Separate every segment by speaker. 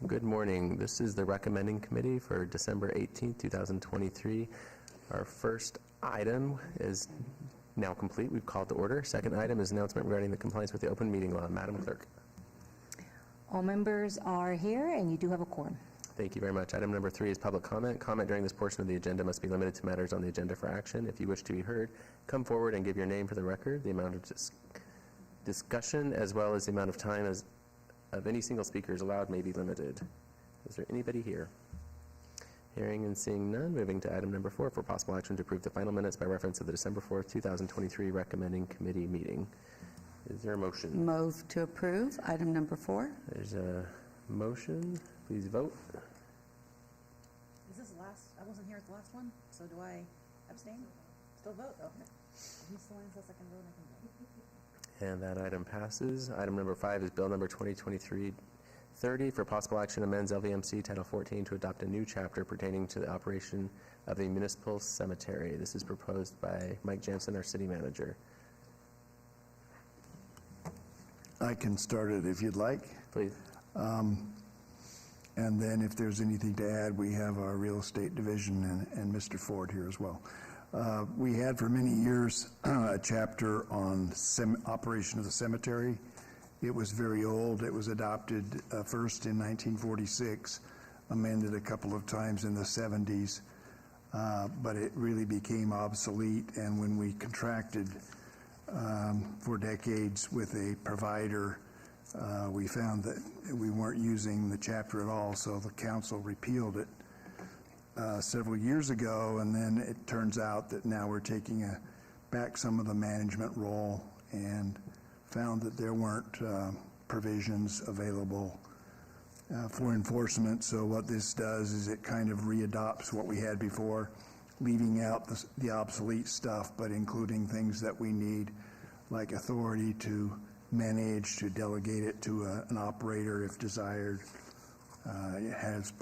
Speaker 1: Good morning. This is the recommending committee for December 18th, 2023. Our first item is now complete. We've called to order. Second item is announcement regarding the compliance with the open meeting law. Madam Clerk.
Speaker 2: All members are here, and you do have a quorum.
Speaker 1: Thank you very much. Item number 3 is public comment. Comment during this portion of the agenda must be limited to matters on the agenda for action. If you wish to be heard, come forward and give your name for the record. The amount of discussion as well as the amount of time of any single speaker is allowed may be limited. Is there anybody here? Hearing and seeing none, moving to item number 4 for possible action to approve the final minutes by reference to the December 4th, 2023 recommending committee meeting. Is there a motion?
Speaker 3: Move to approve item number 4.
Speaker 1: There's a motion. Please vote.
Speaker 4: Is this last? I wasn't here at the last one, so do I abstain? Still vote? Okay. He still says I can vote, I can vote.
Speaker 1: And that item passes. Item number 5 is bill number 2023-30 for possible action amends LVMC Title 14 to adopt a new chapter pertaining to the operation of the municipal cemetery. This is proposed by Mike Jansen, our city manager.
Speaker 5: I can start it if you'd like.
Speaker 1: Please.
Speaker 5: And then if there's anything to add, we have our real estate division and Mr. Ford here as well. We had for many years a chapter on operation of the cemetery. It was very old. It was adopted first in 1946, amended a couple of times in the 70s, but it really became obsolete. And when we contracted for decades with a provider, we found that we weren't using the chapter at all, so the council repealed it several years ago, and then it turns out that now we're taking back some of the management role and found that there weren't provisions available for enforcement. So what this does is it kind of readopts what we had before, leaving out the obsolete stuff, but including things that we need, like authority to manage, to delegate it to an operator if desired. It has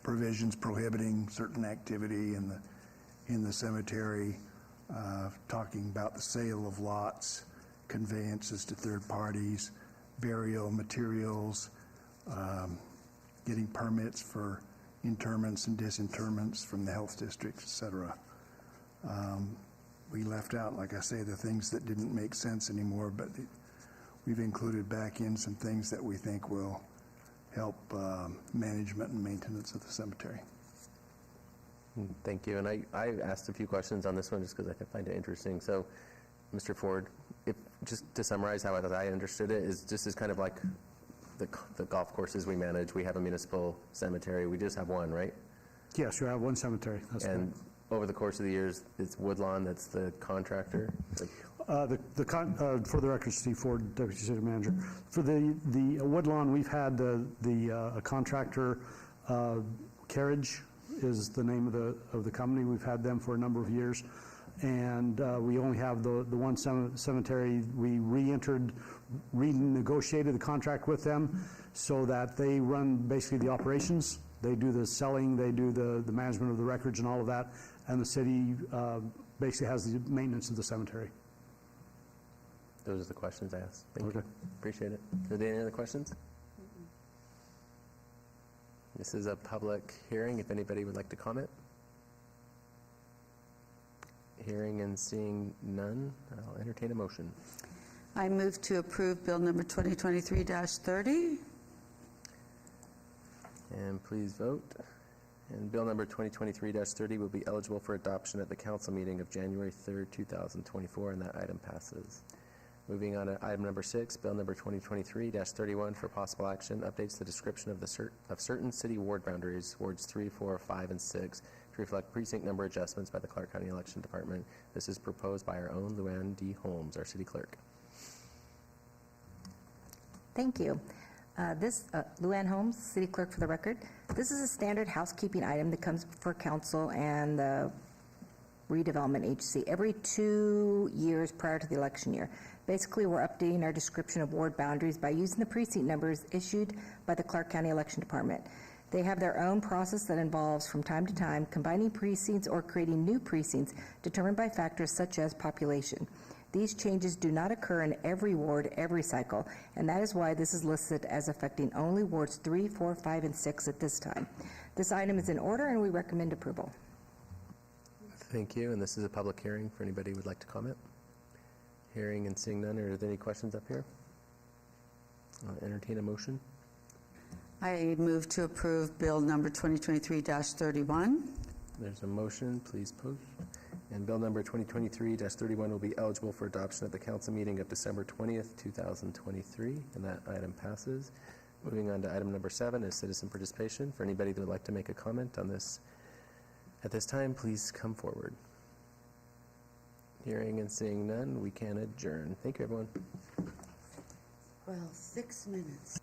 Speaker 5: provisions prohibiting certain activity in the cemetery, talking about the sale of lots, conveyances to third parties, burial materials, getting permits for interments and disinterments from the health district, etc. We left out, like I say, the things that didn't make sense anymore, but we've included back in some things that we think will help management and maintenance of the cemetery.
Speaker 1: Thank you. And I asked a few questions on this one just because I find it interesting. So, Mr. Ford, just to summarize how I understood it, is just as kind of like the golf courses we manage. We have a municipal cemetery. We just have one, right?
Speaker 6: Yes, you have one cemetery. That's
Speaker 1: and correct. Over the course of the years, it's Woodlawn that's the contractor?
Speaker 6: For the record, Steve Ford, Deputy City Manager. For the Woodlawn, we've had a contractor, Carriage is the name of the company. We've had them for a number of years. And we only have the one cemetery. We renegotiated the contract with them so that they run basically the operations. They do the selling, they do the management of the records and all of that, and the city basically has the maintenance of the cemetery.
Speaker 1: Those are the questions I asked. Thank
Speaker 6: Okay.
Speaker 1: you. Appreciate it. Are there any other questions? This is a public hearing, if anybody would like to comment. Hearing and seeing none, I'll entertain a motion.
Speaker 3: I move to approve bill number 2023-30.
Speaker 1: And please vote. And bill number 2023-30 will be eligible for adoption at the council meeting of January 3rd, 2024, and that item passes. Moving on to item number 6, bill number 2023-31 for possible action, updates the description of certain city ward boundaries, wards 3, 4, 5, and 6, to reflect precinct number adjustments by the Clark County Election Department. This is proposed by our own Luann D. Holmes, our city clerk.
Speaker 2: Thank you. Luann Holmes, city clerk for the record. This is a standard housekeeping item that comes before council and the redevelopment agency every 2 years prior to the election year. Basically, we're updating our description of ward boundaries by using the precinct numbers issued by the Clark County Election Department. They have their own process that involves, from time to time, combining precincts or creating new precincts determined by factors such as population. These changes do not occur in every ward every cycle, and that is why this is listed as affecting only wards 3, 4, 5, and 6 at this time. This item is in order, and we recommend approval.
Speaker 1: Thank you, and this is a public hearing for anybody who would like to comment. Hearing and seeing none, are there any questions up here? I'll entertain a motion.
Speaker 3: I move to approve Bill number 2023-31.
Speaker 1: There's a motion, please post. And bill number 2023-31 will be eligible for adoption at the council meeting of December 20th, 2023, and that item passes. Moving on to item number 7 is citizen participation. For anybody that would like to make a comment on this at this time, please come forward. Hearing and seeing none, we can adjourn. Thank you, everyone.
Speaker 3: Well, 6 minutes.